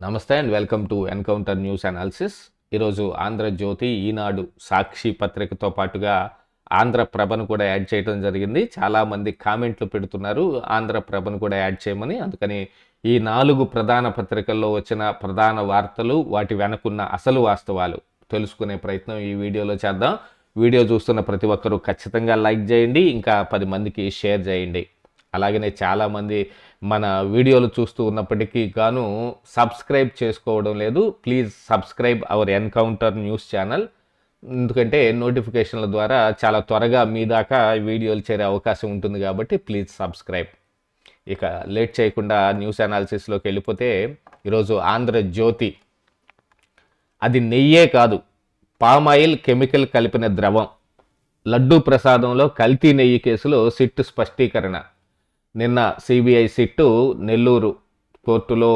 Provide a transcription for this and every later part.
నమస్తే and welcome to encounter news analysis. ఈరోజు ఆంధ్రజ్యోతి, ఈనాడు, సాక్షి పత్రికతో పాటుగా ఆంధ్రప్రభను కూడా యాడ్ చేయడం జరిగింది. చాలామంది కామెంట్లు పెడుతున్నారు ఆంధ్రప్రభను కూడా యాడ్ చేయమని. అందుకని ఈ 4 ప్రధాన పత్రికల్లో వచ్చిన ప్రధాన వార్తలు, వాటి వెనకున్న అసలు వాస్తవాలు తెలుసుకునే ప్రయత్నం ఈ వీడియోలో చేద్దాం. వీడియో చూస్తున్న ప్రతి ఒక్కరూ ఖచ్చితంగా లైక్ చేయండి, ఇంకా 10 మందికి షేర్ చేయండి. అలాగనే చాలామంది మన వీడియోలు చూస్తూ ఉన్నప్పటికీ గాను సబ్స్క్రైబ్ చేసుకోవడం లేదు. Please subscribe our encounter news channel. ఎందుకంటే నోటిఫికేషన్ల ద్వారా చాలా త్వరగా మీ దాకా వీడియోలు చేరే అవకాశం ఉంటుంది కాబట్టి ప్లీజ్ సబ్స్క్రైబ్. ఇక లేట్ చేయకుండా న్యూస్ అనాలిసిస్లోకి వెళ్ళిపోతే ఈరోజు ఆంధ్రజ్యోతి, అది నెయ్యే కాదు, పామాయిల్ కెమికల్ కలిపిన ద్రవం, లడ్డూ ప్రసాదంలో కల్తీ నెయ్యి కేసులో సిట్టు స్పష్టీకరణ. నిన్న సిబిఐ సిట్టు నెల్లూరు కోర్టులో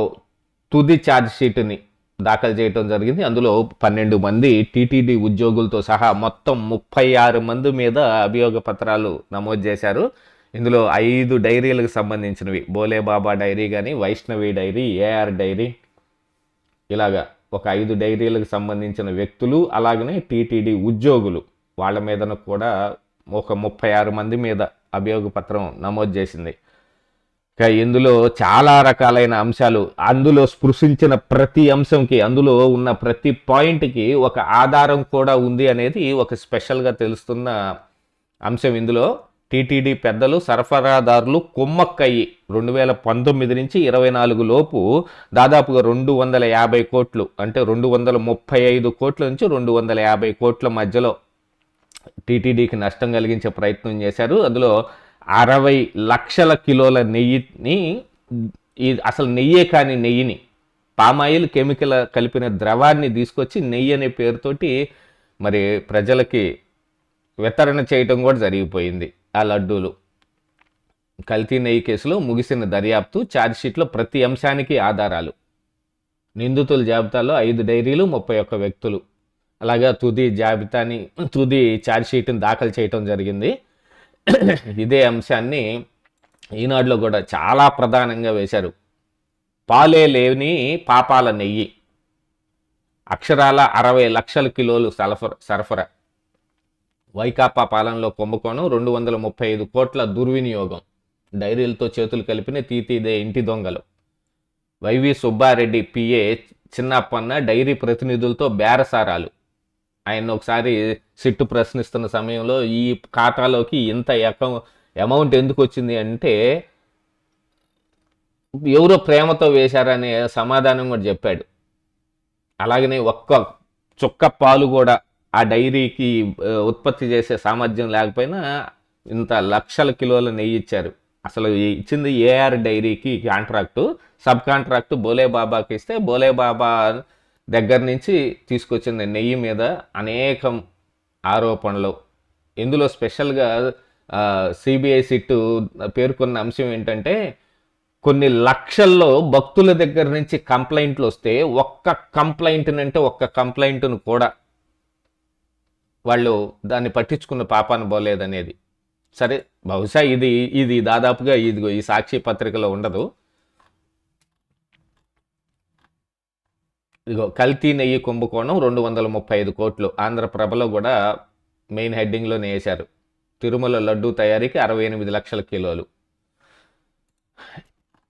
తుది ఛార్జ్షీట్ని దాఖలు చేయడం జరిగింది. అందులో 12 మంది టీటీడీ ఉద్యోగులతో సహా మొత్తం 36 మంది మీద అభియోగ పత్రాలు నమోదు చేశారు. ఇందులో 5 డైరీలకు సంబంధించినవి, బోలేబాబా డైరీ కానీ, వైష్ణవి డైరీ, ఏఆర్ డైరీ, ఇలాగా ఒక 5 డైరీలకు సంబంధించిన వ్యక్తులు, అలాగనే టీటీడీ ఉద్యోగులు, వాళ్ళ మీదను కూడా ఒక 36 మంది మీద అభియోగ పత్రం నమోదు చేసింది. ఇందులో చాలా రకాలైన అంశాలు, అందులో స్పృశించిన ప్రతి అంశంకి, అందులో ఉన్న ప్రతి పాయింట్కి ఒక ఆధారం కూడా ఉంది అనేది ఒక స్పెషల్గా తెలుస్తున్న అంశం. ఇందులో టీటీడీ పెద్దలు, సరఫరాదారులు కుమ్మక్కయ్యి 2019 నుంచి 24 లోపు దాదాపుగా 250 కోట్లు, అంటే 235 కోట్ల నుంచి 250 కోట్ల మధ్యలో టీటీడీకి నష్టం కలిగించే ప్రయత్నం చేశారు. అందులో 60 లక్షల కిలోల నెయ్యిని, అసలు నెయ్యే కాని నెయ్యిని, పామాయిల్ కెమికల్ కలిపిన ద్రవాన్ని తీసుకొచ్చి నెయ్యి అనే పేరుతోటి మరి ప్రజలకి వితరణ చేయటం కూడా జరిగిపోయింది. ఆ లడ్డూలు కల్తీ నెయ్యి కేసులో ముగిసిన దర్యాప్తు, ఛార్జ్షీట్లో ప్రతి అంశానికి ఆధారాలు, నిందితుల జాబితాలో 5 డైరీలు, 31 వ్యక్తులు, అలాగా తుది ఛార్జ్షీట్ని దాఖలు చేయటం జరిగింది. ఇదే అంశాన్ని ఈనాడులో కూడా చాలా ప్రధానంగా వేశారు. పాలే లేని పాపాల నెయ్యి, అక్షరాల 60 లక్షల కిలోలు సరఫరా, వైకాపా పాలనలో కుంభకోణం, 235 కోట్ల దుర్వినియోగం, డైరీలతో చేతులు కలిపిన తీతీదే ఇంటి దొంగలు, YV Subba Reddy PA Chinnappanna dairy ప్రతినిధులతో బేరసారాలు. ఆయన ఒకసారి సిట్టు ప్రశ్నిస్తున్న సమయంలో ఈ ఖాతాలోకి ఇంత అమౌంట్ ఎందుకు వచ్చింది అంటే ఎవరో ప్రేమతో వేశారనే సమాధానం కూడా చెప్పాడు. అలాగనే ఒక్క చుక్క పాలు కూడా ఆ డైరీకి ఉత్పత్తి చేసే సామర్థ్యం లేకపోయినా ఇంత లక్షల కిలోల నెయ్యి ఇచ్చారు. అసలు ఇచ్చింది ఏఆర్ డైరీకి కాంట్రాక్టు, సబ్ కాంట్రాక్టు బోలేబాబాకి ఇస్తే, బోలేబాబా దగ్గర నుంచి తీసుకొచ్చిన నెయ్యి మీద అనేకం ఆరోపణలు. ఇందులో స్పెషల్గా సిబిఐ సిట్టు పేర్కొన్న అంశం ఏంటంటే, కొన్ని లక్షల్లో భక్తుల దగ్గర నుంచి కంప్లైంట్లు వస్తే ఒక్క కంప్లైంట్ను కూడా వాళ్ళు దాన్ని పట్టించుకున్న పాపాన పోలేదనేది. సరే, బహుశా ఇది దాదాపుగా ఇదిగో ఈ సాక్షి పత్రికలో ఉండదు. ఇదిగో కల్తీ నెయ్యి కుంభకోణం 235 కోట్లు, ఆంధ్రప్రభలో కూడా మెయిన్ హెడ్డింగ్లోనే వేశారు. తిరుమల లడ్డూ తయారీకి 68 లక్షల కిలోలు.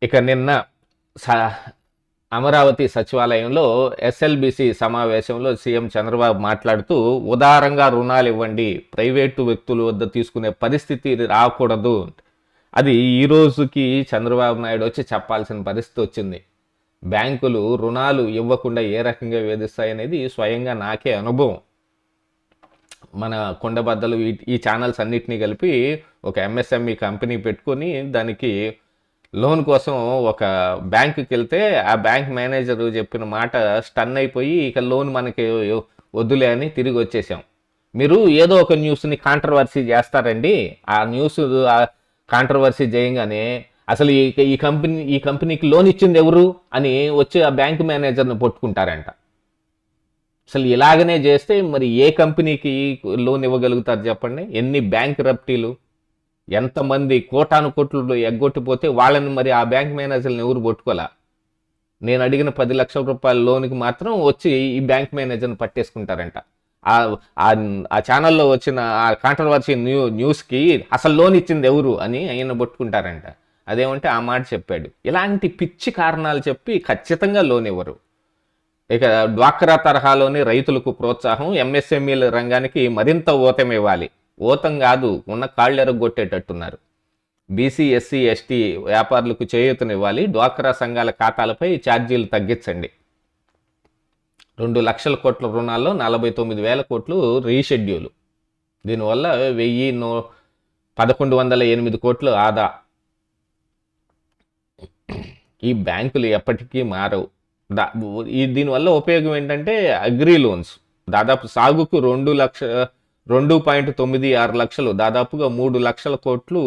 ఇక నిన్న అమరావతి సచివాలయంలో ఎస్ఎల్బిసి సమావేశంలో సీఎం చంద్రబాబు మాట్లాడుతూ, ఉదారంగా రుణాలు ఇవ్వండి, ప్రైవేటు వ్యక్తుల వద్ద తీసుకునే పరిస్థితి రాకూడదు. అది ఈ రోజుకి చంద్రబాబు నాయుడు వచ్చి చెప్పాల్సిన పరిస్థితి వచ్చింది. బ్యాంకులు రుణాలు ఇవ్వకుండా ఏ రకంగా వేధిస్తాయనేది స్వయంగా నాకే అనుభవం. మన కొండబద్దలు ఈ ఛానల్స్ అన్నిటినీ కలిపి ఒక ఎంఎస్ఎంఈ కంపెనీ పెట్టుకొని దానికి లోన్ కోసం ఒక బ్యాంకుకి వెళ్తే ఆ బ్యాంక్ మేనేజర్ చెప్పిన మాట స్టన్ అయిపోయి ఇక లోన్ మనకి వద్దులే అని తిరిగి వచ్చేసాం. మీరు ఏదో ఒక న్యూస్ని కాంట్రవర్సీ చేస్తారండి, ఆ న్యూస్ కాంట్రవర్సీ చేయగానే అసలు ఈ కంపెనీకి లోన్ ఇచ్చింది ఎవరు అని వచ్చి ఆ బ్యాంక్ మేనేజర్ని పట్టుకుంటారంట. అసలు ఇలాగనే చేస్తే మరి ఏ కంపెనీకి లోన్ ఇవ్వగలుగుతారు చెప్పండి? ఎన్ని బ్యాంక్ రప్టీలు, ఎంతమంది కోటాను కోట్లు ఎగ్గొట్టిపోతే వాళ్ళని మరి ఆ బ్యాంక్ మేనేజర్ని ఎవరు పట్టుకోలే. నేను అడిగిన 10 లక్షల రూపాయల లోన్కి మాత్రం వచ్చి ఈ బ్యాంక్ మేనేజర్ని పట్టేసుకుంటారంట. ఆ ఆ ఛానల్లో వచ్చిన ఆ కాంట్రవర్సీ న్యూస్కి అసలు లోన్ ఇచ్చింది ఎవరు అని ఆయన పట్టుకుంటారంట. అదేమంటే ఆ మాట చెప్పాడు. ఇలాంటి పిచ్చి కారణాలు చెప్పి ఖచ్చితంగా లోన్ ఇవ్వరు. ఇక డ్వాక్రా తరహాలోని రైతులకు ప్రోత్సాహం, ఎంఎస్ఎంఈల రంగానికి మరింత ఊతం ఇవ్వాలి. ఊతం కాదు, ఉన్న కాళ్ళు ఎరగొట్టేటట్టున్నారు. బీసీ, ఎస్సీ, ఎస్టీ వ్యాపారులకు చేయూతనివ్వాలి. డ్వాక్రా సంఘాల ఖాతాలపై ఛార్జీలు తగ్గించండి. 2 లక్షల కోట్ల రుణాల్లో 49,000 కోట్లు రీషెడ్యూల్. దీనివల్ల 1,108 కోట్లు ఆదా. ఈ బ్యాంకులు ఎప్పటికీ మారవు. దీనివల్ల ఉపయోగం ఏంటంటే అగ్రి లోన్స్ దాదాపు సాగుకు 2.96 లక్షలు, దాదాపుగా 3 లక్షల కోట్లు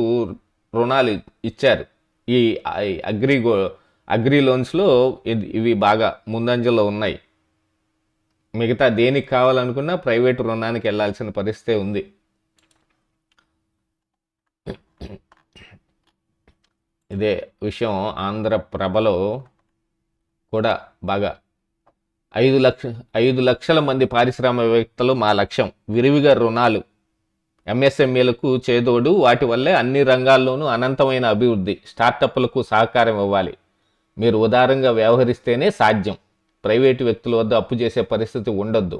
రుణాలు ఇచ్చారు. ఈ అగ్రి లోన్స్లో ఇవి బాగా ముందంజలో ఉన్నాయి. మిగతా దేనికి కావాలనుకున్నా ప్రైవేటు రుణానికి వెళ్ళాల్సిన పరిస్థితి ఉంది. ఇదే విషయం ఆంధ్రప్రభలో కూడా బాగా 5 లక్షల మంది పారిశ్రామికవేత్తలు మా లక్ష్యం, విరివిగా రుణాలు, ఎంఎస్ఎంఈలకు చేదోడు, వాటి వల్లే అన్ని రంగాల్లోనూ అనంతమైన అభివృద్ధి, స్టార్టప్లకు సహకారం ఇవ్వాలి. మీరు ఉదారంగా వ్యవహరిస్తేనే సాధ్యం. ప్రైవేటు వ్యక్తుల వద్ద అప్పు చేసే పరిస్థితి ఉండొద్దు.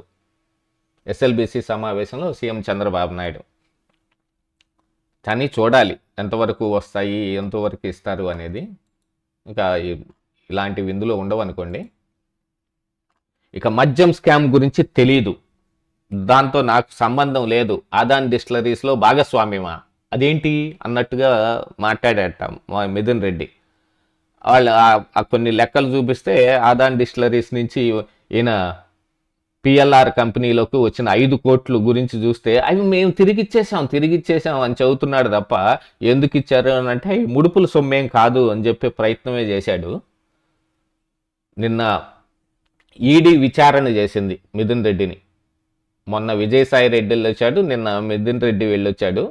ఎస్ఎల్బిసి సమావేశంలో సీఎం చంద్రబాబు నాయుడు. కానీ చూడాలి ఎంతవరకు వస్తాయి, ఎంతవరకు ఇస్తారు అనేది. ఇంకా ఇలాంటివి ఇందులో ఉండవు అనుకోండి. ఇక మద్యం స్కామ్ గురించి తెలీదు, దాంతో నాకు సంబంధం లేదు, ఆదాన్ డిస్టిలరీస్లో భాగస్వామ్యమా అదేంటి అన్నట్టుగా మాట్లాడట మిథున్ రెడ్డి. వాళ్ళు కొన్ని లెక్కలు చూపిస్తే ఆదాన్ డిస్టిలరీస్ నుంచి ఈయన పిఎల్ఆర్ కంపెనీలోకి వచ్చిన 5 కోట్లు గురించి చూస్తే అవి మేము తిరిగిచ్చేసాం అని చెబుతున్నాడు తప్ప ఎందుకు ఇచ్చారు అని అంటే అవి ముడుపుల సొమ్మేం కాదు అని చెప్పే ప్రయత్నమే చేశాడు. నిన్న ఈడీ విచారణ చేసింది మిథున్ రెడ్డిని. మొన్న విజయసాయి రెడ్డి వెళ్ళొచ్చాడు, నిన్న మిథున్ రెడ్డి వెళ్ళొచ్చాడు.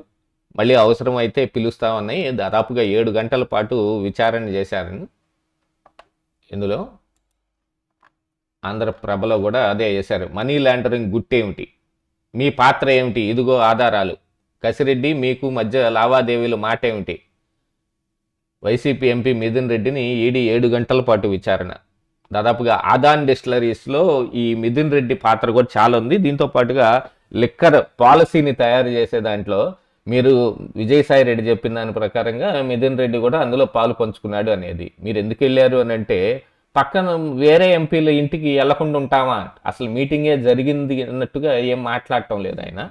మళ్ళీ అవసరమైతే పిలుస్తామని దాదాపుగా 7 గంటల పాటు విచారణ చేశారని. ఇందులో ఆంధ్రప్రభలో కూడా అదే చేశారు. మనీ లాండరింగ్ గుట్టేమిటి, మీ పాత్ర ఏమిటి, ఇదిగో ఆధారాలు. కసిరెడ్డి మీకు మధ్య లావాదేవీలు మాట ఏమిటి. వైసీపీ ఎంపీ మిథున్ రెడ్డిని ఈడీ 7 గంటల పాటు విచారణ. దాదాపుగా ఆదాన్ డిస్టిలరీస్లో ఈ మిథున్ రెడ్డి పాత్ర కూడా చాలా ఉంది. దీంతో పాటుగా లిక్కర్ పాలసీని తయారు చేసే దాంట్లో మీరు విజయసాయి రెడ్డి చెప్పిన దాని ప్రకారంగా మిథున్ రెడ్డి కూడా అందులో పాలు పంచుకున్నాడు అనేది. మీరు ఎందుకు వెళ్ళారు అని అంటే పక్కన వేరే ఎంపీల ఇంటికి వెళ్లకుండా ఉంటామా, అసలు మీటింగే జరిగింది అన్నట్టుగా ఏం మాట్లాడటం లేదు ఆయన.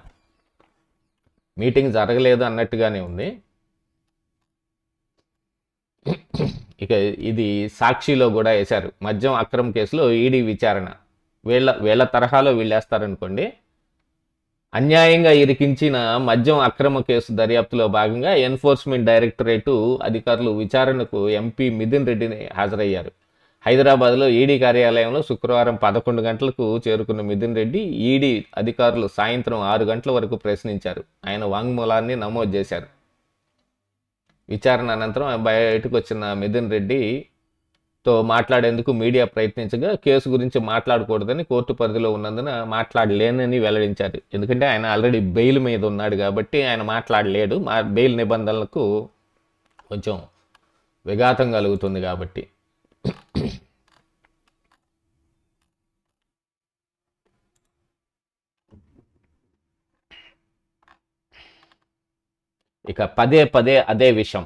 మీటింగ్ జరగలేదు అన్నట్టుగానే ఉంది. ఇక ఇది సాక్షిలో కూడా వేశారు. మద్యం అక్రమ కేసులో ఈడీ విచారణ. వీళ్ళ తరహాలో వీళ్ళేస్తారనుకోండి. అన్యాయంగా ఇరికించిన మద్యం అక్రమ కేసు దర్యాప్తులో భాగంగా ఎన్ఫోర్స్మెంట్ డైరెక్టరేటు అధికారులు విచారణకు ఎంపీ మిథున్ రెడ్డిని హాజరయ్యారు. హైదరాబాద్లో ఈడీ కార్యాలయంలో శుక్రవారం 11 గంటలకు చేరుకున్న మిథున్ రెడ్డి ఈడీ అధికారులు సాయంత్రం 6 గంటల వరకు ప్రశ్నించారు. ఆయన వాంగ్మూలాన్ని నమోదు చేశారు. విచారణ అనంతరం బయటకు వచ్చిన మిథున్ రెడ్డితో మాట్లాడేందుకు మీడియా ప్రయత్నించగా కేసు గురించి మాట్లాడకూడదని, కోర్టు పరిధిలో ఉన్నందున మాట్లాడలేనని వెల్లడించారు. ఎందుకంటే ఆయన ఆల్రెడీ బెయిల్ మీద ఉన్నాడు కాబట్టి ఆయన మాట్లాడలేడు. బెయిల్ నిబంధనలకు కొంచెం విఘాతం కలుగుతుంది కాబట్టి. ఇక పదే అదే విషయం.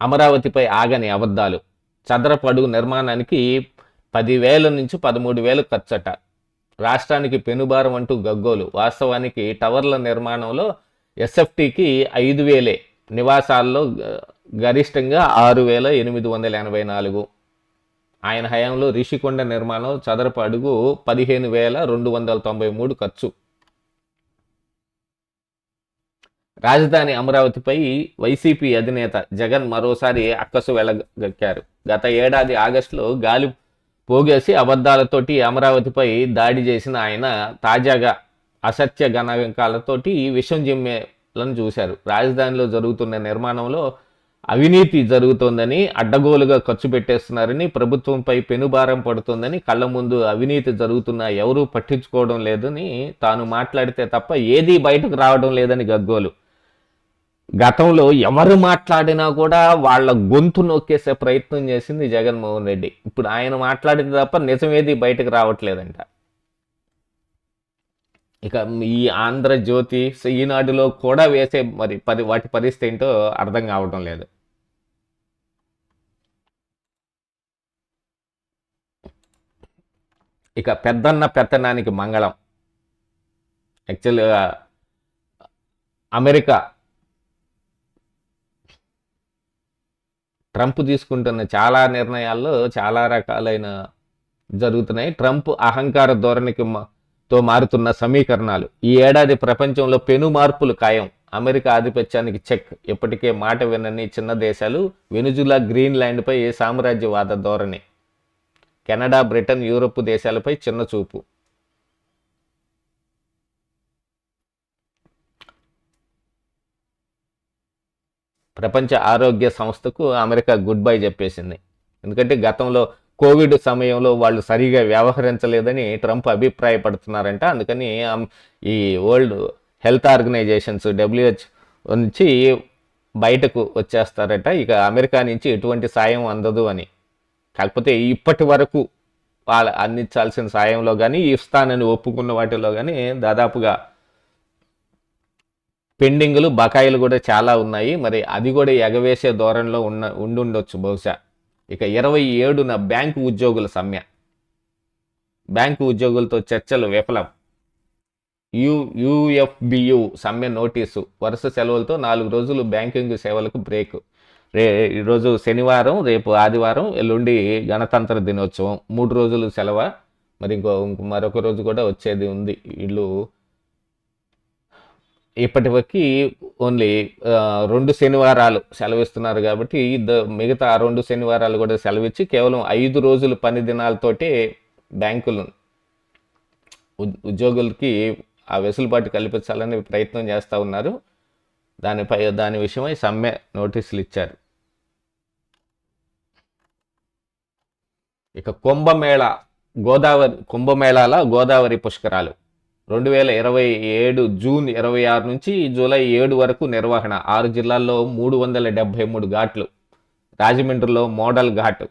అమరావతిపై ఆగని అబద్ధాలు. చదరపు అడుగు నిర్మాణానికి 10,000 నుంచి 13,000 ఖర్చట. రాష్ట్రానికి పెనుభారం అంటూ గగ్గోలు. వాస్తవానికి టవర్ల నిర్మాణంలో ఎస్ఎఫ్టీకి 5,000, నివాసాల్లో గరిష్టంగా 6,884. ఆయన హయాంలో రిషికొండ నిర్మాణం చదరపు అడుగు 15,293 ఖర్చు. రాజధాని అమరావతిపై వైసీపీ అధినేత జగన్ మరోసారి అక్కసు వెళ్ళగక్కారు. గత ఏడాది ఆగస్టులో గాలి పోగేసి అబద్ధాలతోటి అమరావతిపై దాడి చేసిన ఆయన తాజాగా అసత్య గణాంకాలతోటి విషం జిమ్మేలను చూశారు. రాజధానిలో జరుగుతున్న నిర్మాణంలో అవినీతి జరుగుతోందని, అడ్డగోలుగా ఖర్చు పెట్టేస్తున్నారని, ప్రభుత్వంపై పెనుభారం పడుతోందని, కళ్ళ ముందు అవినీతి జరుగుతున్నా ఎవరూ పట్టించుకోవడం లేదని తాను మాట్లాడితే తప్ప ఏదీ బయటకు రావడం లేదని గగ్గోలు. గతంలో ఎవరు మాట్లాడినా కూడా వాళ్ళ గొంతు నొక్కేసే ప్రయత్నం చేసింది జగన్మోహన్ రెడ్డి. ఇప్పుడు ఆయన మాట్లాడింది తప్ప నిజమేది బయటకు రావట్లేదంట. ఇక ఈ ఆంధ్రజ్యోతి, ఈనాడులో కూడా వేసే మరి వాటి పరిస్థితి ఏంటో అర్థం కావడం లేదు. ఇక పెద్దన్న పెత్తనానికి మంగళం. యాక్చువల్గా అమెరికా ట్రంప్ తీసుకుంటున్న చాలా నిర్ణయాల్లో చాలా రకాలైన జరుగుతున్నాయి. ట్రంప్ అహంకార ధోరణితో మారుతున్న సమీకరణాలు. ఈ ఏడాది ప్రపంచంలో పెను మార్పులు ఖాయం. అమెరికా ఆధిపత్యానికి చెక్. ఇప్పటికే మాట వినని చిన్న దేశాలు. వెనుజులా, గ్రీన్లాండ్పై సామ్రాజ్యవాద ధోరణి. కెనడా, బ్రిటన్, యూరప్ దేశాలపై చిన్న చూపు. ప్రపంచ ఆరోగ్య సంస్థకు అమెరికా గుడ్ బై చెప్పేసింది. ఎందుకంటే గతంలో కోవిడ్ సమయంలో వాళ్ళు సరిగా వ్యవహరించలేదని ట్రంప్ అభిప్రాయపడుతున్నారంట. అందుకని ఈ వరల్డ్ హెల్త్ ఆర్గనైజేషన్స్ WHO నుంచి బయటకు వచ్చేస్తారట. ఇక అమెరికా నుంచి ఎటువంటి సాయం అందదు అని. కాకపోతే ఇప్పటి వరకు వాళ్ళ అందించాల్సిన సాయంలో కానీ, ఇస్తానని ఒప్పుకున్న వాటిలో కానీ దాదాపుగా పెండింగ్లు, బకాయిలు కూడా చాలా ఉన్నాయి. మరి అది కూడా ఎగవేసే ధోరణిలో ఉండుండొచ్చు బహుశా. ఇక 27న బ్యాంకు ఉద్యోగుల సమ్మె. బ్యాంకు ఉద్యోగులతో చర్చలు విఫలం. UFBU సమ్మె నోటీసు. వరుస సెలవులతో 4 రోజులు బ్యాంకింగ్ సేవలకు బ్రేక్. ఈరోజు శనివారం, రేపు ఆదివారం, ఎల్లుండి గణతంత్ర దినోత్సవం. 3 రోజులు సెలవు. మరి మరొక రోజు కూడా వచ్చేది ఉంది. వీళ్ళు ఇప్పటివరకు ఓన్లీ 2 శనివారాలు సెలవిస్తున్నారు కాబట్టి మిగతా 2 శనివారాలు కూడా సెలవిచ్చి కేవలం 5 రోజులు పని దినాలతోటే బ్యాంకులు ఉద్యోగులకి ఆ వెసులుబాటు కల్పించాలని ప్రయత్నం చేస్తూ ఉన్నారు. దాని విషయమై సమ్మె నోటీసులు ఇచ్చారు. ఇక కుంభమేళాల గోదావరి పుష్కరాలు 2027 జూన్ 26 నుంచి జూలై 7 వరకు నిర్వహణ. 6 జిల్లాల్లో 373 ఘాట్లు. రాజమండ్రిలో మోడల్ ఘాట్.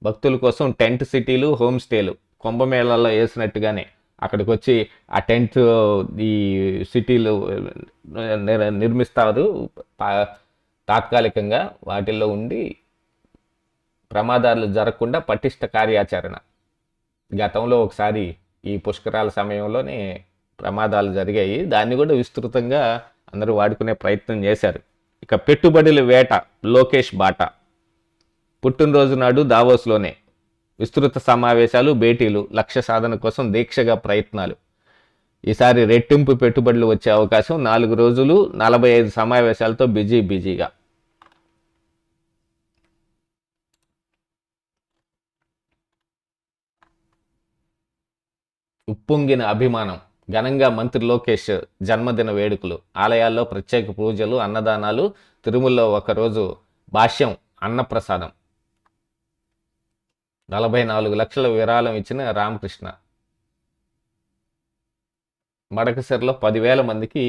భక్తుల కోసం టెంట్ సిటీలు, హోమ్ స్టేలు. కుంభమేళాలో వేసినట్టుగానే అక్కడికి వచ్చి ఆ టెంట్ ఈ సిటీలు నిర్మిస్తారు తాత్కాలికంగా. వాటిల్లో ఉండి ప్రమాదాలు జరగకుండా పటిష్ట కార్యాచరణ. గతంలో ఒకసారి ఈ పుష్కరాల సమయంలోనే ప్రమాదాలు జరిగాయి. దాన్ని కూడా విస్తృతంగా అందరూ వాడుకునే ప్రయత్నం చేశారు. ఇక పెట్టుబడుల వేట. లోకేష్ బాట. పుట్టినరోజు నాడు దావోస్లోనే విస్తృత సమావేశాలు, భేటీలు. లక్ష్య సాధన కోసం దీక్షగా ప్రయత్నాలు. ఈసారి రెట్టింపు పెట్టుబడులు వచ్చే అవకాశం. 4 రోజులు 45 సమావేశాలతో బిజీగా. ఉప్పొంగిన అభిమానం. ఘనంగా మంత్రి లోకేష్ జన్మదిన వేడుకలు. ఆలయాల్లో ప్రత్యేక పూజలు, అన్నదానాలు. తిరుమలలో ఒకరోజు భాష్యం, అన్నప్రసాదం. 44 లక్షల విరాళం ఇచ్చిన రామకృష్ణ. మడకసిరలో 10,000 మందికి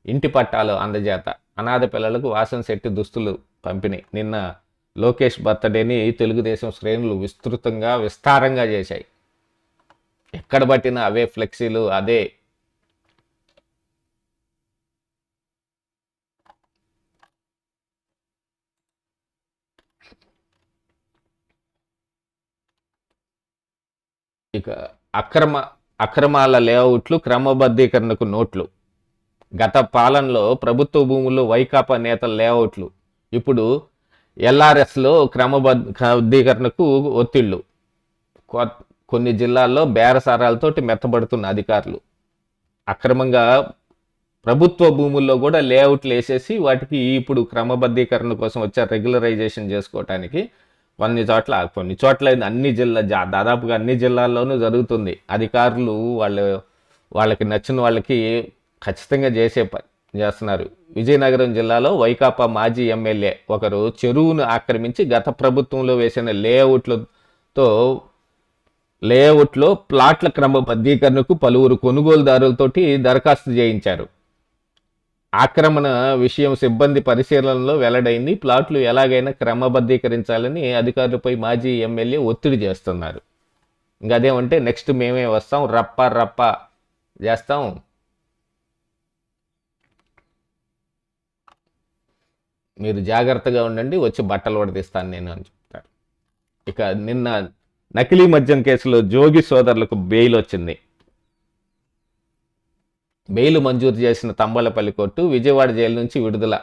ఇంటి పట్టాలు అందజేత. అనాథ పిల్లలకు వాసన శెట్టి దుస్తులు పంపిణీ. నిన్న లోకేష్ బర్త్డేని తెలుగుదేశం శ్రేణులు విస్తారంగా చేశాయి. ఎక్కడ పట్టినా అవే ఫ్లెక్సీలు, అదే ఇక అక్రమాల లేఅవుట్లు, క్రమబద్ధీకరణకు నోట్లు. గత పాలనలో ప్రభుత్వ భూముల్లో వైకాపా నేతల లేఅవుట్లు. ఇప్పుడు LRSలో క్రమబద్ధీకరణకు ఒత్తిళ్లు. కొన్ని జిల్లాల్లో బేరసారాలతోటి మెత్తబడుతున్న అధికారులు. అక్రమంగా ప్రభుత్వ భూముల్లో కూడా లేఅవుట్లు వేసేసి వాటికి ఇప్పుడు క్రమబద్ధీకరణ కోసం వచ్చే రెగ్యులరైజేషన్ చేసుకోవటానికి కొన్ని చోట్ల దాదాపుగా అన్ని జిల్లాల్లోనూ జరుగుతుంది. అధికారులు వాళ్ళకి నచ్చిన వాళ్ళకి ఖచ్చితంగా చేసే చేస్తున్నారు. విజయనగరం జిల్లాలో వైకాపా మాజీ ఎమ్మెల్యే ఒకరు చెరువును ఆక్రమించి గత ప్రభుత్వంలో వేసిన లేఅవుట్లో ప్లాట్ల క్రమబద్ధీకరణకు పలువురు కొనుగోలుదారులతోటి దరఖాస్తు చేయించారు. ఆక్రమణ విషయం సిబ్బంది పరిశీలనలో వెల్లడైంది. ప్లాట్లు ఎలాగైనా క్రమబద్ధీకరించాలని అధికారులపై మాజీ ఎమ్మెల్యే ఒత్తిడి చేస్తున్నారు. ఇంకా అదేమంటే నెక్స్ట్ మేమే వస్తాం, రప్ప చేస్తాం, మీరు జాగ్రత్తగా ఉండండి, వచ్చి బట్టలు వడదీస్తాను నేను అని చెప్తారు. ఇక నిన్న నకిలీ మద్యం కేసులో జోగి సోదరులకు బెయిల్ వచ్చింది. బెయిల్ మంజూరు చేసిన తంబలపల్లి కోర్టు విజయవాడ జైలు నుంచి విడుదల.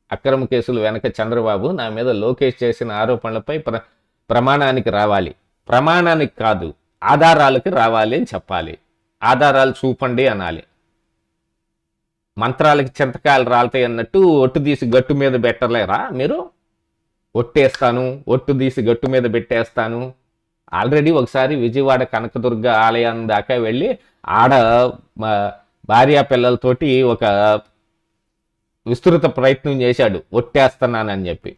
అక్రమ కేసులు వెనక చంద్రబాబు, నా మీద లోకేష్ చేసిన ఆరోపణలపై ప్రమాణానికి రావాలి, ప్రమాణానికి కాదు ఆధారాలకి రావాలి అని చెప్పాలి. ఆధారాలు చూపండి అనాలి. మంత్రాలకి చింతకాయలు రాలుతాయి అన్నట్టు ఒట్టు తీసి గట్టు మీద పెట్టలేరా మీరు? ఒట్టేస్తాను, ఒట్టు తీసి గట్టు మీద పెట్టేస్తాను. ఆల్రెడీ ఒకసారి విజయవాడ కనకదుర్గ ఆలయం దాకా వెళ్ళి ఆడ భార్యా పిల్లలతోటి ఒక విస్తృత ప్రయత్నం చేశాడు ఒట్టేస్తున్నానని చెప్పి.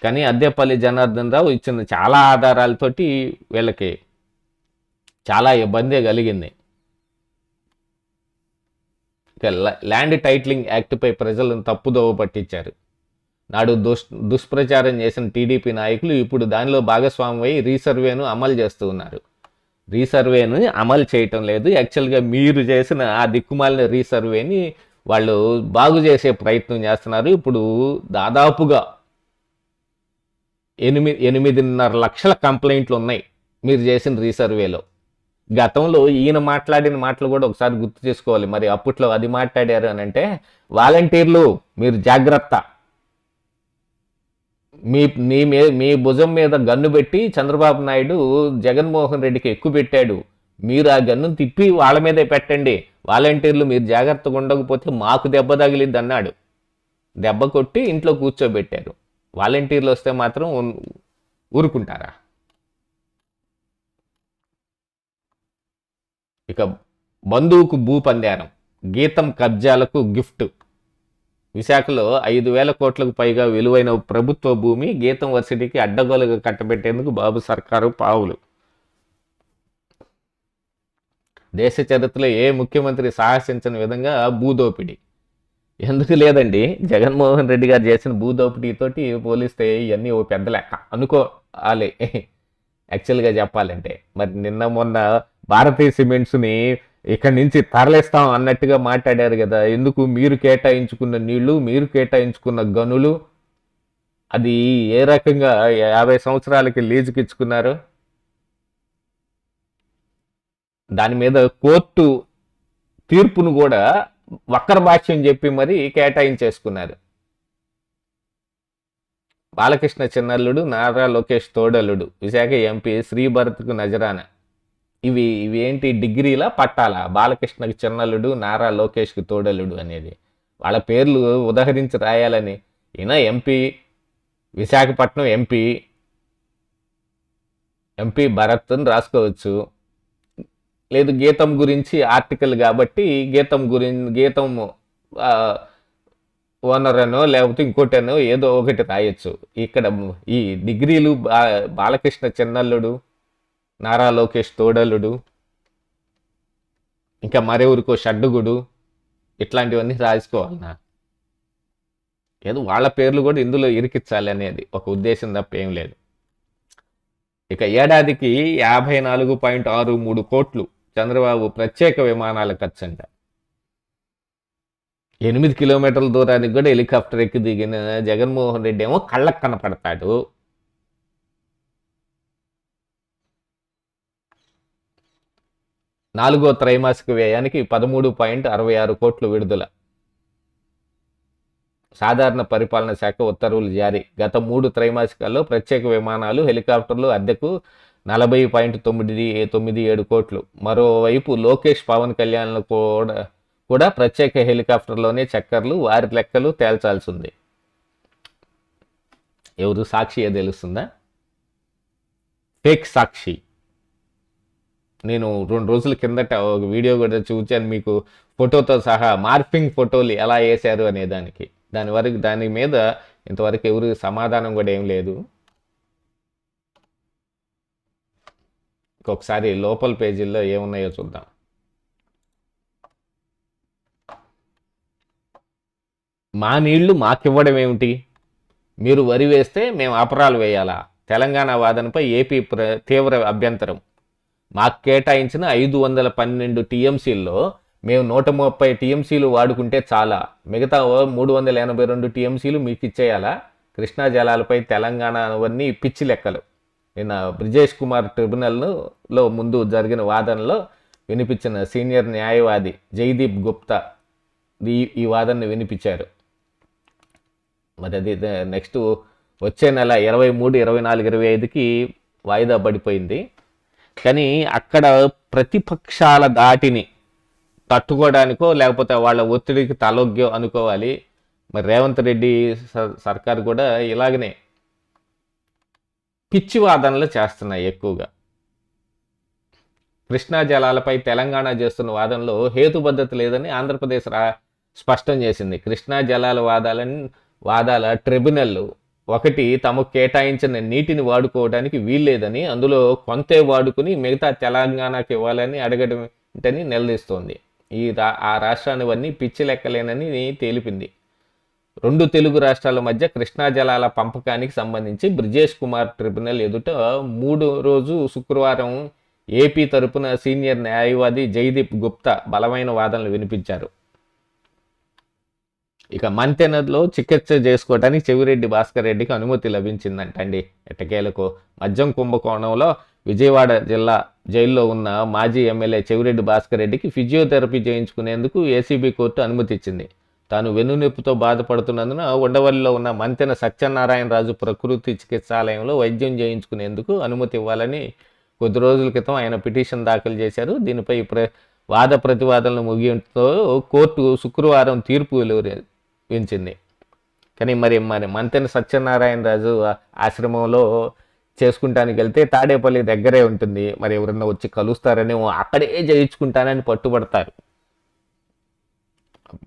కానీ అద్దెపల్లి జనార్దన్ రావు ఇచ్చిన చాలా ఆధారాలతోటి వీళ్ళకి చాలా ఇబ్బంది కలిగింది. ఇక ల్యాండ్ టైటిలింగ్ యాక్ట్పై ప్రజలను తప్పుదోవ పట్టించారు. నాడు దుష్ప్రచారం చేసిన టీడీపీ నాయకులు ఇప్పుడు దానిలో భాగస్వామ్యమై రీసర్వేను అమలు చేస్తూ ఉన్నారు. రీసర్వేను అమలు చేయటం లేదు, యాక్చువల్గా మీరు చేసిన ఆ దిక్కుమాలిన రీసర్వేని వాళ్ళు బాగు చేసే ప్రయత్నం చేస్తున్నారు. ఇప్పుడు దాదాపుగా 8.5 లక్షల కంప్లైంట్లు ఉన్నాయి మీరు చేసిన రీసర్వేలో. గతంలో ఈయన మాట్లాడిన మాటలు కూడా ఒకసారి గుర్తు చేసుకోవాలి. మరి అప్పట్లో అది మాట్లాడారు అని అంటే, వాలంటీర్లు మీరు జాగ్రత్త, మీ భుజం మీద గన్ను పెట్టి చంద్రబాబు నాయుడు జగన్మోహన్ రెడ్డికి ఎక్కువ పెట్టాడు, మీరు ఆ గన్నును తిప్పి వాళ్ళ మీదే పెట్టండి, వాలంటీర్లు మీరు జాగ్రత్తగా ఉండకపోతే మాకు దెబ్బ తగిలిద్ది అన్నాడు. దెబ్బ కొట్టి ఇంట్లో కూర్చోబెట్టారు. వాలంటీర్లు వస్తే మాత్రం ఊరుకుంటారా? ఇక బంధువుకు భూ పందారం, గీతం కబ్జాలకు గిఫ్ట్. విశాఖలో 5,000 కోట్లకు పైగా విలువైన ప్రభుత్వ భూమి గీతం వర్సిటీకి అడ్డగోలుగా కట్టబెట్టేందుకు బాబు సర్కారు పావులు. దేశ చరిత్రలో ఏ ముఖ్యమంత్రి సాహసించని విధంగా భూదోపిడి. ఎందుకు లేదండి, జగన్మోహన్ రెడ్డి గారు చేసిన భూదోపిడీతోటి పోలిస్తే ఇవన్నీ ఓ పెద్ద లెక్క అనుకోవాలి యాక్చువల్గా చెప్పాలంటే. మరి నిన్న మొన్న భారతీయ సిమెంట్స్ని ఇక్కడి నుంచి తరలిస్తాం అన్నట్టుగా మాట్లాడారు కదా. ఎందుకు? మీరు కేటాయించుకున్న నీళ్లు, మీరు కేటాయించుకున్న గనులు, అది ఏ రకంగా 50 సంవత్సరాలకి లీజుకి ఇచ్చుకున్నారు. దాని మీద కోర్టు తీర్పును కూడా వక్ర భాష్యం చెప్పి మరి కేటాయించేసుకున్నారు. బాలకృష్ణ చిన్నల్లుడు, నారా లోకేష్ తోడల్లుడు, విశాఖ ఎంపీ శ్రీభరత్కు నజరాన. ఇవి ఏంటి, డిగ్రీలా పట్టాలా? బాలకృష్ణకి చిన్నల్లుడు, నారా లోకేష్కి తోడల్లుడు అనేది వాళ్ళ పేర్లు ఉదహరించి రాయాలని. ఈయన ఎంపీ, విశాఖపట్నం ఎంపీ భరత్ అని రాసుకోవచ్చు. లేదు గీతం గురించి ఆర్టికల్ కాబట్టి గీతం ఓనర్ అనో లేకపోతే ఇంకోటనో ఏదో ఒకటి రాయొచ్చు. ఇక్కడ ఈ డిగ్రీలు బాలకృష్ణ చిన్నల్లుడు, నారా లోకేష్ తోడలుడు, ఇంకా మరెవరికో షడ్డుగుడు, ఇట్లాంటివన్నీ రాసుకోవాలన్నా. ఏదో వాళ్ళ పేర్లు కూడా ఇందులో ఇరికించాలి అనేది ఒక ఉద్దేశం తప్ప ఏం లేదు. ఇక ఏడాదికి 54.63 కోట్లు చంద్రబాబు ప్రత్యేక విమానాల ఖర్చంట. 8 కిలోమీటర్ల దూరానికి కూడా హెలికాప్టర్ ఎక్కి దిగిన జగన్మోహన్ రెడ్డి ఏమో కళ్ళకు కనపడతాడు. నాలుగో త్రైమాసిక వ్యయానికి 13.66 కోట్లు విడుదల. సాధారణ పరిపాలన శాఖ ఉత్తర్వులు జారీ. గత 3 త్రైమాసికాల్లో ప్రత్యేక విమానాలు, హెలికాప్టర్లు అద్దెకు 40.97 కోట్లు. మరోవైపు లోకేష్, పవన్ కళ్యాణ్లు కూడా ప్రత్యేక హెలికాప్టర్లోనే చక్కర్లు, వారి లెక్కలు తేల్చాల్సి ఉంది. ఎవరు? సాక్షి తెలుస్తుందా? ఫేక్ సాక్షి. నేను 2 రోజుల కిందట ఒక వీడియో కూడా చూచాను, మీకు ఫోటోతో సహా మార్ఫింగ్ ఫోటోలు ఎలా వేశారు అనే దాని మీద ఇంతవరకు ఎవరు సమాధానం కూడా ఏం లేదు. ఇంకొకసారి లోపల పేజీల్లో ఏమున్నాయో చూద్దాం. మా నీళ్లు మాకివ్వడం ఏమిటి, మీరు వరి వేస్తే మేము అపరాలు వేయాలా? తెలంగాణ వాదనపై ఏపీ తీవ్ర అభ్యంతరం. మాకు కేటాయించిన 512 టీఎంసీల్లో మేము 130 టీఎంసీలు వాడుకుంటే చాలా, మిగతా 382 టీఎంసీలు మీకు ఇచ్చేయాలా? కృష్ణా జలాలపై తెలంగాణవన్నీ పిచ్చి లెక్కలు. నిన్న బ్రిజేష్ కుమార్ ట్రిబ్యునల్లో ముందు జరిగిన వాదనలో వినిపించిన సీనియర్ న్యాయవాది జైదీప్ గుప్తా ఈ వాదనని వినిపించారు. మరి అది నెక్స్ట్ వచ్చే నెల 23, 24, 25కి వాయిదా పడిపోయింది. కానీ అక్కడ ప్రతిపక్షాల దాటిని తట్టుకోవడానికో లేకపోతే వాళ్ళ ఒత్తిడికి తలొగ్గో అనుకోవాలి. మరి రేవంత్ రెడ్డి సర్కార్ కూడా ఇలాగనే పిచ్చి వాదనలు చేస్తున్నాయి ఎక్కువగా. కృష్ణా జలాలపై తెలంగాణ చేస్తున్న వాదనలో హేతుబద్ధత లేదని ఆంధ్రప్రదేశ్ స్పష్టం చేసింది. కృష్ణా జలాల వాదాల ట్రిబ్యునల్ ఒకటి తమకు కేటాయించిన నీటిని వాడుకోవడానికి వీల్లేదని, అందులో కొంతే వాడుకుని మిగతా తెలంగాణకి ఇవ్వాలని అడగడమేంటని నిలదీస్తోంది. ఆ రాష్ట్రానివన్నీ పిచ్చి లెక్కలేనని తేలిపింది. 2 తెలుగు రాష్ట్రాల మధ్య కృష్ణా జలాల పంపకానికి సంబంధించి బ్రిజేష్ కుమార్ ట్రిబ్యునల్ ఎదుట 3వ రోజు శుక్రవారం ఏపీ తరపున సీనియర్ న్యాయవాది జైదీప్ గుప్తా బలమైన వాదనలు వినిపించారు. ఇక మంతెనలో చికిత్స చేసుకోవడానికి చెవిరెడ్డి భాస్కర్ రెడ్డికి అనుమతి లభించిందంటండి. ఎట్టకేలకు మద్యం కుంభకోణంలో విజయవాడ జిల్లా జైల్లో ఉన్న మాజీ ఎమ్మెల్యే చెవిరెడ్డి భాస్కర్ రెడ్డికి ఫిజియోథెరపీ చేయించుకునేందుకు ఏసీబీ కోర్టు అనుమతి ఇచ్చింది. తాను వెన్నునొప్పితో బాధపడుతున్నందున ఉండవల్లిలో ఉన్న మంతెన సత్యనారాయణరాజు ప్రకృతి చికిత్సాలయంలో వైద్యం చేయించుకునేందుకు అనుమతి ఇవ్వాలని కొద్ది రోజుల క్రితం ఆయన పిటిషన్ దాఖలు చేశారు. దీనిపై వాద ప్రతివాదనలు ముగియడంతో కోర్టు శుక్రవారం తీర్పు వెలువరించింది. కానీ మరి మంతెన సత్యనారాయణరాజు ఆశ్రమంలో చేసుకుంటానికి వెళ్తే తాడేపల్లి దగ్గరే ఉంటుంది. మరి ఎవరన్నా వచ్చి కలుస్తారని అక్కడే చేయించుకుంటానని పట్టుబడతారు.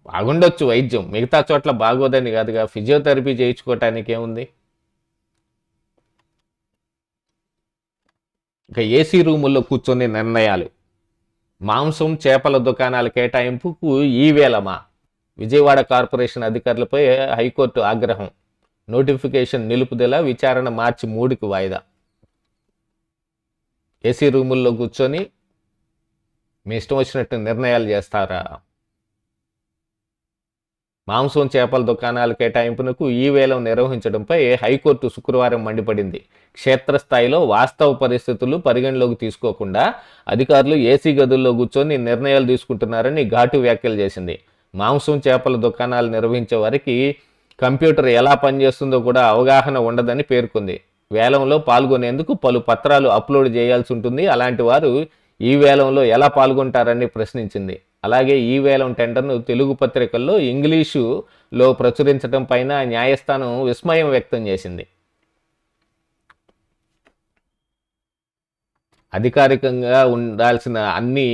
బాగుండొచ్చు వైద్యం, మిగతా చోట్ల బాగోదని కాదుగా. ఫిజియోథెరపీ చేయించుకోవటానికి ఏముంది? ఇక ఏసీ రూముల్లో కూర్చొని నిర్ణయాలు. మాంసం చేపల దుకాణాల కేటాయింపుకు ఈ వేళమా? విజయవాడ కార్పొరేషన్ అధికారులపై హైకోర్టు ఆగ్రహం. నోటిఫికేషన్ నిలుపుదల, విచారణ మార్చి 3కి వాయిదా. ఏసీ రూముల్లో కూర్చొని మీ ఇష్టం వచ్చినట్టు నిర్ణయాలు చేస్తారా? మాంసం చేపల దుకాణాల కేటాయింపునకు ఈ వేలం నిర్వహించడంపై హైకోర్టు శుక్రవారం మండిపడింది. క్షేత్రస్థాయిలో వాస్తవ పరిస్థితులు పరిగణలోకి తీసుకోకుండా అధికారులు ఏసీ గదుల్లో కూర్చొని నిర్ణయాలు తీసుకుంటున్నారని ఘాటు వ్యాఖ్యలు చేసింది. మాంసం చేపల దుకాణాలు నిర్వహించే వారికి కంప్యూటర్ ఎలా పనిచేస్తుందో కూడా అవగాహన ఉండదని పేర్కొంది. వేలంలో పాల్గొనేందుకు పలు పత్రాలు అప్లోడ్ చేయాల్సి ఉంటుంది. అలాంటి వారు ఈ వేలంలో ఎలా పాల్గొంటారని ప్రశ్నించింది. అలాగే ఈ వేలం టెండర్ను తెలుగు పత్రికల్లో ఇంగ్లీషులో ప్రచురించడం పైన న్యాయస్థానం విస్మయం వ్యక్తం చేసింది. అధికారికంగా ఉండాల్సిన అన్ని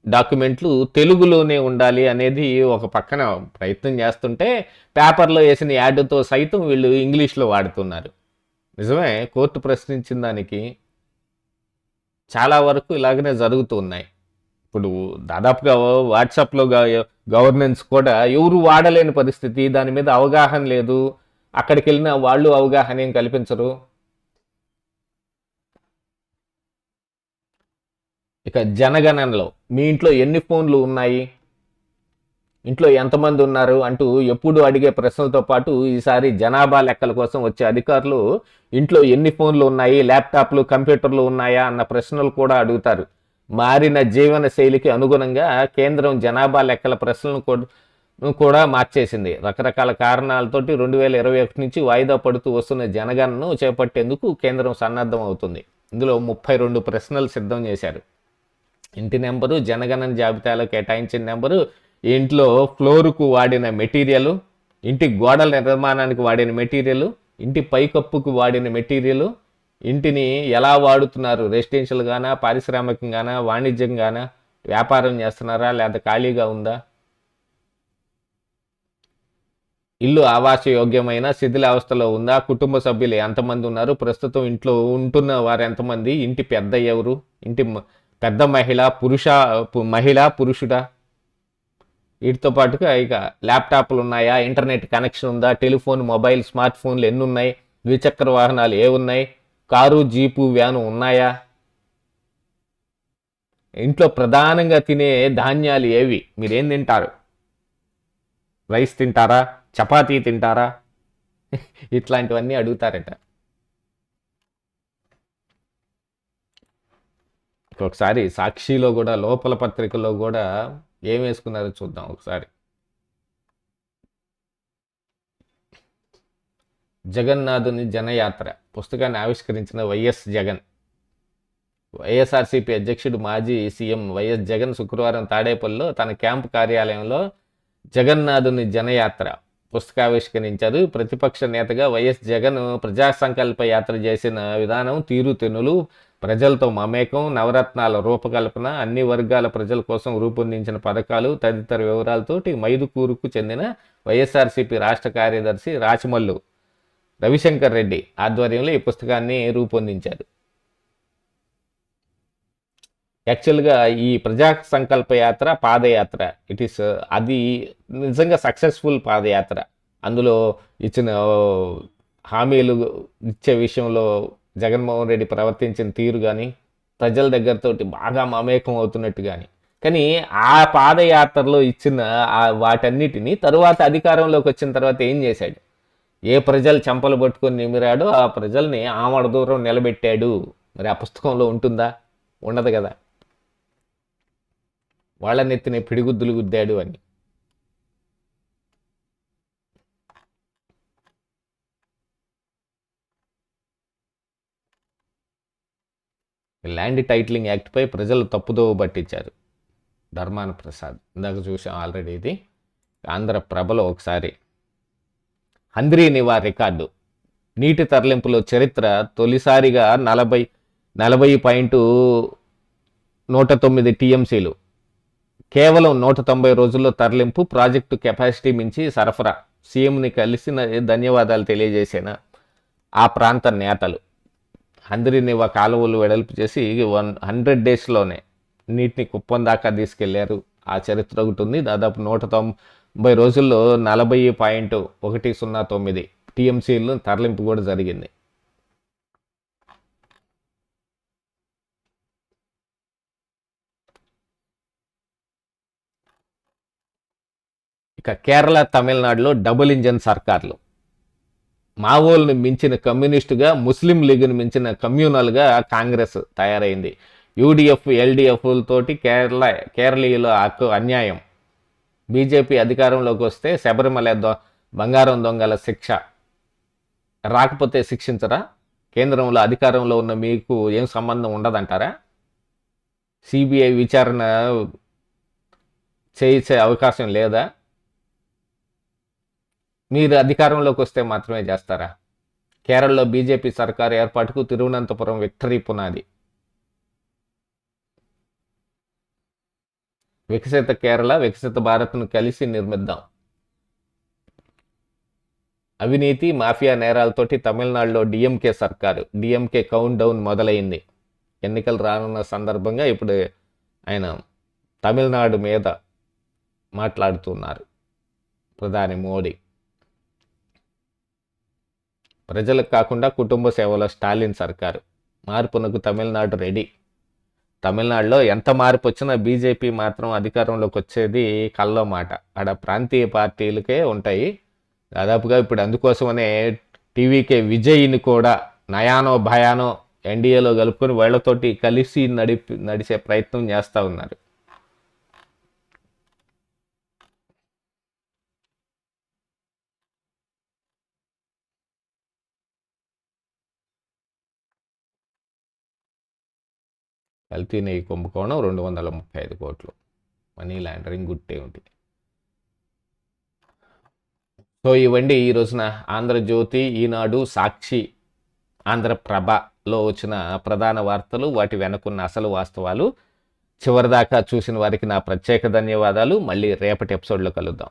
డాక్యుమెంట్లు తెలుగులోనే ఉండాలి అనేది ఒక పక్కన ప్రయత్నం చేస్తుంటే, పేపర్లో వేసిన యాడ్తో సైతం వీళ్ళు ఇంగ్లీష్లో వాడుతున్నారు. నిజమే, కోర్టు ప్రశ్నించిన దానికి చాలా వరకు ఇలాగనే జరుగుతూ ఉన్నాయి. ఇప్పుడు దాదాపుగా వాట్సాప్లో గవర్నెన్స్ కూడా ఎవరు వాడలేని పరిస్థితి, దాని మీద అవగాహన లేదు. అక్కడికి వెళ్ళిన వాళ్ళు అవగాహన ఏం కల్పించరు. ఇక జనగణనలో మీ ఇంట్లో ఎన్ని ఫోన్లు ఉన్నాయి, ఇంట్లో ఎంతమంది ఉన్నారు అంటూ ఎప్పుడు అడిగే ప్రశ్నలతో పాటు ఈసారి జనాభా లెక్కల కోసం వచ్చే అధికారులు ఇంట్లో ఎన్ని ఫోన్లు ఉన్నాయి, ల్యాప్టాప్లు, కంప్యూటర్లు ఉన్నాయా అన్న ప్రశ్నలు కూడా అడుగుతారు. మారిన జీవన శైలికి అనుగుణంగా కేంద్రం జనాభా లెక్కల ప్రశ్నలను కూడా మార్చేసింది. రకరకాల కారణాలతోటి 2021 నుంచి వాయిదా పడుతూ వస్తున్న జనగణనను చేపట్టేందుకు కేంద్రం సన్నద్ధం అవుతుంది. ఇందులో 32 ప్రశ్నలు సిద్ధం చేశారు. ఇంటి నెంబరు, జనగణన జాబితాలో కేటాయించిన నెంబరు, ఇంట్లో ఫ్లోరుకు వాడిన మెటీరియల్, ఇంటి గోడల నిర్మాణానికి వాడిన మెటీరియల్, ఇంటి పైకప్పుకు వాడిన మెటీరియల్, ఇంటిని ఎలా వాడుతున్నారు, రెసిడెన్షియల్గానా, పారిశ్రామికంగానా, వాణిజ్యంగానా, వ్యాపారం చేస్తున్నారా లేదా ఖాళీగా ఉందా? ఇల్లు ఆవాసయోగ్యమైన శిథిలావస్థలో ఉందా? కుటుంబ సభ్యులు ఎంతమంది ఉన్నారు? ప్రస్తుతం ఇంట్లో ఉంటున్న వారు ఎంతమంది? ఇంటి పెద్ద ఎవరు? ఇంటి పెద్ద మహిళ పురుషుడా? వీటితో పాటుగా ఇక ల్యాప్టాప్లు ఉన్నాయా? ఇంటర్నెట్ కనెక్షన్ ఉందా? టెలిఫోన్, మొబైల్, స్మార్ట్ ఫోన్లు ఎన్ని ఉన్నాయి? ద్విచక్ర వాహనాలు ఉన్నాయి? కారు, జీపు, వ్యాను ఉన్నాయా? ఇంట్లో ప్రధానంగా తినే ధాన్యాలు ఏవి? మీరేం తింటారు? రైస్ తింటారా? చపాతీ తింటారా? ఇట్లాంటివన్నీ అడుగుతారట. ఒకసారి సాక్షిలో కూడా, లోపల పత్రికలో కూడా ఏం వేసుకున్నారో చూద్దాం ఒకసారి. జగన్నాథుని జనయాత్ర పుస్తకాన్ని ఆవిష్కరించిన వైఎస్ జగన్. వైఎస్ఆర్సీపీ అధ్యక్షుడు మాజీ సీఎం వైఎస్ జగన్ శుక్రవారం తాడేపల్లిలో తన క్యాంపు కార్యాలయంలో జగన్నాథుని జనయాత్ర పుస్తకావిష్కరించారు. ప్రతిపక్ష నేతగా వైఎస్ జగన్ ప్రజా సంకల్ప యాత్ర చేసిన విధానం, తీరుతెన్నులు, ప్రజలతో మమేకం, నవరత్నాల రూపకల్పన, అన్ని వర్గాల ప్రజల కోసం రూపొందించిన పథకాలు తదితర వివరాలతోటి మైదుకూరుకు చెందిన వైఎస్ఆర్సీపీ రాష్ట్ర కార్యదర్శి రాచమల్లు రవిశంకర్ రెడ్డి ఆధ్వర్యంలో ఈ పుస్తకాన్ని రూపొందించారు. యాక్చువల్గా ఈ ప్రజా సంకల్ప యాత్ర పాదయాత్ర అది నిజంగా సక్సెస్ఫుల్ పాదయాత్ర. అందులో ఇచ్చిన హామీలు ఇచ్చే విషయంలో జగన్మోహన్ రెడ్డి ప్రవర్తించిన తీరు కానీ, ప్రజల దగ్గరతోటి బాగా మమేకం అవుతున్నట్టు కానీ ఆ పాదయాత్రలో ఇచ్చిన వాటన్నిటినీ తరువాత అధికారంలోకి వచ్చిన తర్వాత ఏం చేశాడు? ఏ ప్రజలు చెంపలు పట్టుకొని నిమిరాడో ఆ ప్రజల్ని ఆమడ దూరం నిలబెట్టాడు. మరి ఆ పుస్తకంలో ఉంటుందా? ఉండదు కదా. వాళ్ళ నెత్తిన పిడిగుద్దులు గుద్దాడు అని. ల్యాండ్ టైటిలింగ్ యాక్ట్పై ప్రజలు తప్పుదోవ పట్టించారు. ధర్మాన ప్రసాద్ ఇందాక చూసాం ఆల్రెడీ. ఇది ఆంధ్రప్రభలో ఒకసారి. హంద్రీ నివా రికార్డు నీటి తరలింపులో చరిత్ర. తొలిసారిగా 40.109 టీఎంసీలు కేవలం 190 రోజుల్లో తరలింపు. ప్రాజెక్టు కెపాసిటీ మించి సరఫరా. సీఎంని కలిసి ధన్యవాదాలు తెలియజేసిన ఆ ప్రాంత నేతలు. హంద్రీ నివా కాలువలు వెడల్పు చేసి 100 డేస్లోనే నీటిని కుప్పం దాకా తీసుకెళ్లారు. ఆ చరిత్ర ఒకటి ఉంది. దాదాపు 190 రోజుల్లో 40.109 టీఎంసీలు తరలింపు కూడా జరిగింది. ఇక కేరళ, తమిళనాడులో డబుల్ ఇంజన్ సర్కార్లు. మావోల్ని మించిన కమ్యూనిస్టుగా, ముస్లిం లీగ్ను మించిన కమ్యూనల్గా కాంగ్రెస్ తయారైంది. యూడిఎఫ్, ఎల్డిఎఫ్లతోటి కేరళీయుల హక్కు అన్యాయం. బీజేపీ అధికారంలోకి వస్తే శబరిమల బంగారం దొంగల శిక్ష రాకపోతే శిక్షించరా? కేంద్రంలో అధికారంలో ఉన్న మీకు ఏం సంబంధం ఉండదంటారా? సిబిఐ విచారణ చేయించే అవకాశం లేదా? మీరు అధికారంలోకి వస్తే మాత్రమే చేస్తారా? కేరళలో బీజేపీ సర్కారు ఏర్పాటుకు తిరువనంతపురం విక్టరీ పునాది. వికసిత కేరళ, వికసిత భారత్ను కలిసి నిర్మిద్దాం. అవినీతి, మాఫియా నేరాలతోటి తమిళనాడులో డిఎంకే సర్కారు. డిఎంకే కౌంట్ డౌన్ మొదలైంది. ఎన్నికలు రానున్న సందర్భంగా ఇప్పుడు ఆయన తమిళనాడు మీద మాట్లాడుతున్నారు ప్రధాని మోడీ. ప్రజలకు కాకుండా కుటుంబ సేవలో స్టాలిన్ సర్కారు. మార్పునకు తమిళనాడు రెడీ. తమిళనాడులో ఎంత మార్పు వచ్చినా బీజేపీ మాత్రం అధికారంలోకి వచ్చేది కల్లో మాట. ఆడ ప్రాంతీయ పార్టీలకే ఉంటాయి దాదాపుగా. ఇప్పుడు అందుకోసమనే టీవీకే విజయ్ని కూడా నయానో భయానో ఎన్డీఏలో కలుపుకొని వాళ్ళతోటి కలిసి నడిచే ప్రయత్నం చేస్తూ ఉన్నారు. కల్తీ నెయ్యి కుంభకోణం 235 కోట్లు. మనీ లాండరింగ్ గుట్టే ఉంటుంది. సో ఇవండి ఈ రోజున ఆంధ్రజ్యోతి, ఈనాడు, సాక్షి, ఆంధ్రప్రభలో వచ్చిన ప్రధాన వార్తలు, వాటి వెనుకున్న అసలు వాస్తవాలు. చివరిదాకా చూసిన వారికి నా ప్రత్యేక ధన్యవాదాలు. మళ్ళీ రేపటి ఎపిసోడ్లో కలుద్దాం.